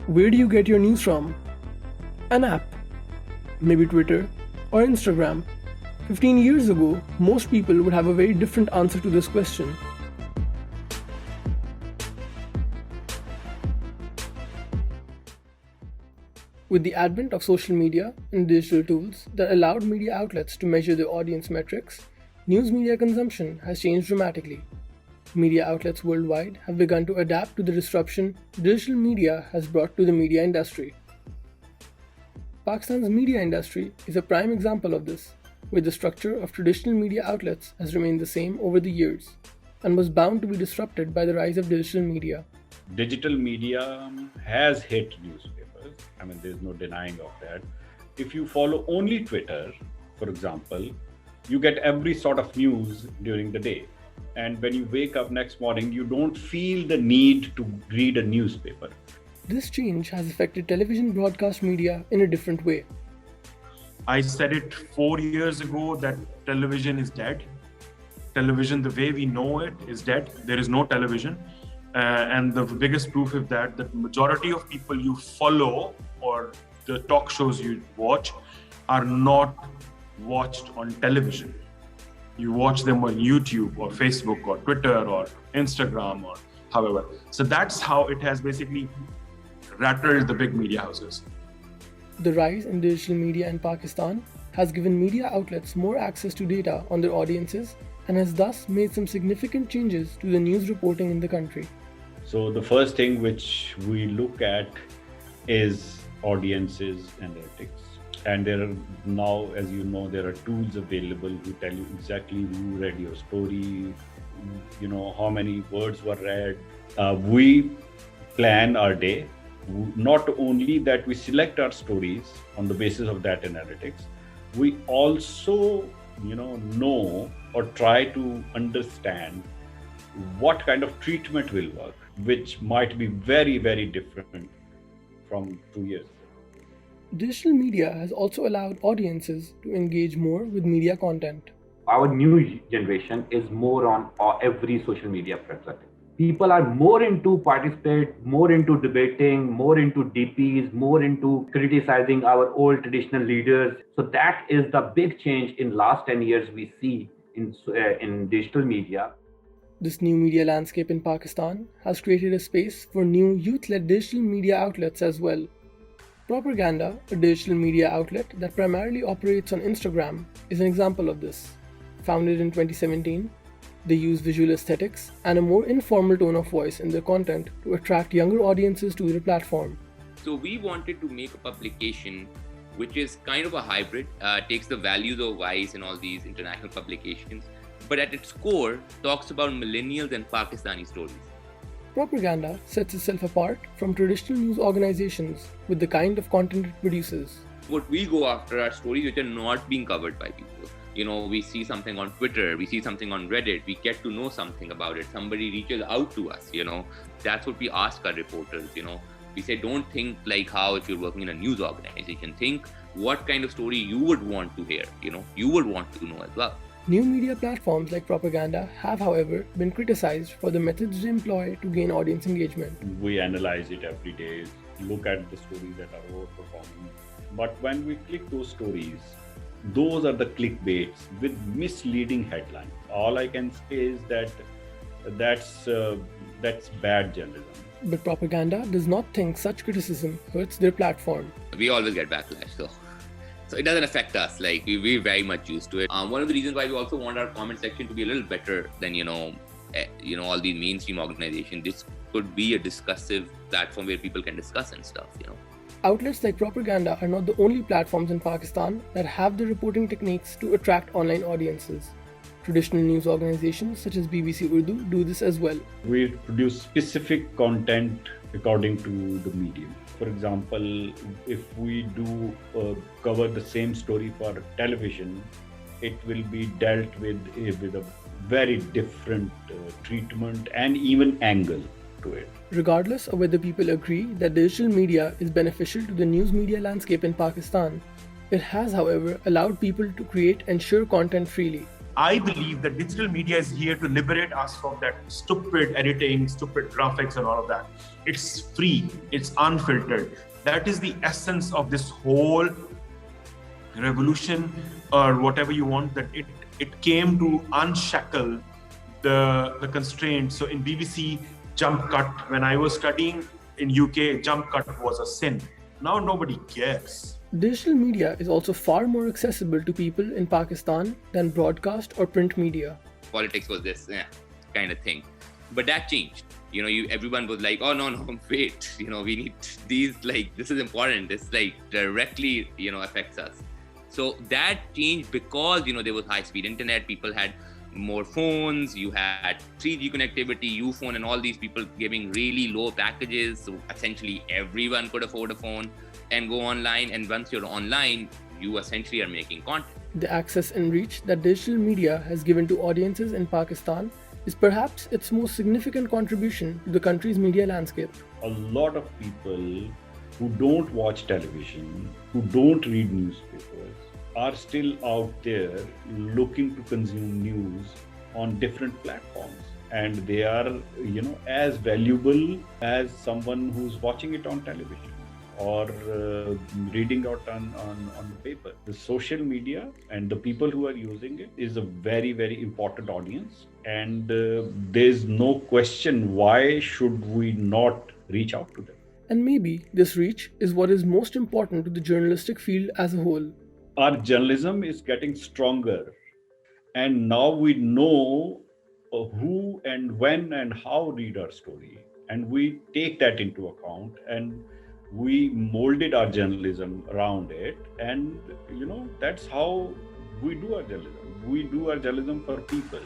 Where do you get your news from? An app, maybe Twitter or Instagram. 15 years ago, most people would have a very different answer to this question. With the advent of social media and digital tools that allowed media outlets to measure their audience metrics, news media consumption has changed dramatically. Media outlets worldwide have begun to adapt to the disruption digital media has brought to the media industry. Pakistan's media industry is a prime example of this, where the structure of traditional media outlets has remained the same over the years and was bound to be disrupted by the rise of digital media. Digital media has hit newspapers. I mean, there's no denying of that. If you follow only Twitter, for example, you get every sort of news during the day. And when you wake up next morning, you don't feel the need to read a newspaper. This change has affected television broadcast media in a different way. I said it 4 years ago that television is dead. Television, the way we know it, is dead. There is no television. And the biggest proof is that the majority of people you follow or the talk shows you watch are not watched on television. You watch them on YouTube or Facebook or Twitter or Instagram or however. So that's how it has basically rattled the big media houses. The rise in digital media in Pakistan has given media outlets more access to data on their audiences and has thus made some significant changes to the news reporting in the country. So the first thing which we look at is audiences analytics. And there are now, as you know, there are tools available who tell you exactly who read your story, you know, how many words were read. We plan our day. Not only that we select our stories on the basis of that analytics, we also, know or try to understand what kind of treatment will work, which might be very, very different from 2 years ago. Digital media has also allowed audiences to engage more with media content. Our new generation is more on every social media present. People are more into participate, more into debating, more into DPs, more into criticizing our old traditional leaders. So that is the big change in last 10 years we see in digital media. This new media landscape in Pakistan has created a space for new youth-led digital media outlets as well. Propergaanda, a digital media outlet that primarily operates on Instagram, is an example of this. Founded in 2017, they use visual aesthetics and a more informal tone of voice in their content to attract younger audiences to their platform. So we wanted to make a publication which is kind of a hybrid, takes the values of Vice and all these international publications, but at its core talks about millennials and Pakistani stories. Propergaanda sets itself apart from traditional news organizations with the kind of content it produces. What we go after are stories which are not being covered by people. We see something on Twitter, we see something on Reddit, we get to know something about it. Somebody reaches out to us, That's what we ask our reporters, We say, don't think like how if you're working in a news organization. Think what kind of story you would want to hear, you would want to know as well. New media platforms like Propergaanda have, however, been criticized for the methods they employ to gain audience engagement. We analyze it every day, look at the stories that are overperforming. But when we click those stories, those are the clickbaits with misleading headlines. All I can say is that's bad journalism. But Propergaanda does not think such criticism hurts their platform. We always get backlash, so it doesn't affect us. Like we're very much used to it. One of the reasons why we also want our comment section to be a little better than all these mainstream organizations. This could be a discussive platform where people can discuss and stuff. Outlets like Propergaanda are not the only platforms in Pakistan that have the reporting techniques to attract online audiences. Traditional news organizations such as BBC Urdu do this as well. We produce specific content according to the medium. For example, if we do cover the same story for television, it will be dealt with a very different treatment and even angle to it. Regardless of whether people agree that digital media is beneficial to the news media landscape in Pakistan, it has, however, allowed people to create and share content freely. I believe that digital media is here to liberate us from that stupid editing, stupid graphics, and all of that. It's free, it's unfiltered. That is the essence of this whole revolution, or whatever you want, that it came to unshackle the constraints. So in BBC, jump cut, when I was studying in UK, jump cut was a sin. Now nobody cares. Digital media is also far more accessible to people in Pakistan than broadcast or print media. Politics was this kind of thing, but that changed. Everyone was like, oh no, wait, we need these, like, this is important, this like directly affects us. So that changed because there was high speed internet, people had more phones, you had 3G connectivity, Uphone, and all these people giving really low packages, so essentially everyone could afford a phone and go online. And once you're online, you essentially are making content. The access and reach that digital media has given to audiences in Pakistan is perhaps its most significant contribution to the country's media landscape. A lot of people who don't watch television, who don't read newspapers, are still out there looking to consume news on different platforms. And they are, as valuable as someone who's watching it on television or reading out on the paper. The social media and the people who are using it is a very, very important audience. And there's no question why should we not reach out to them. And maybe this reach is what is most important to the journalistic field as a whole. Our journalism is getting stronger. And now we know who and when and how read our story. And we take that into account, and we molded our journalism around it. And, that's how we do our journalism. We do our journalism for people.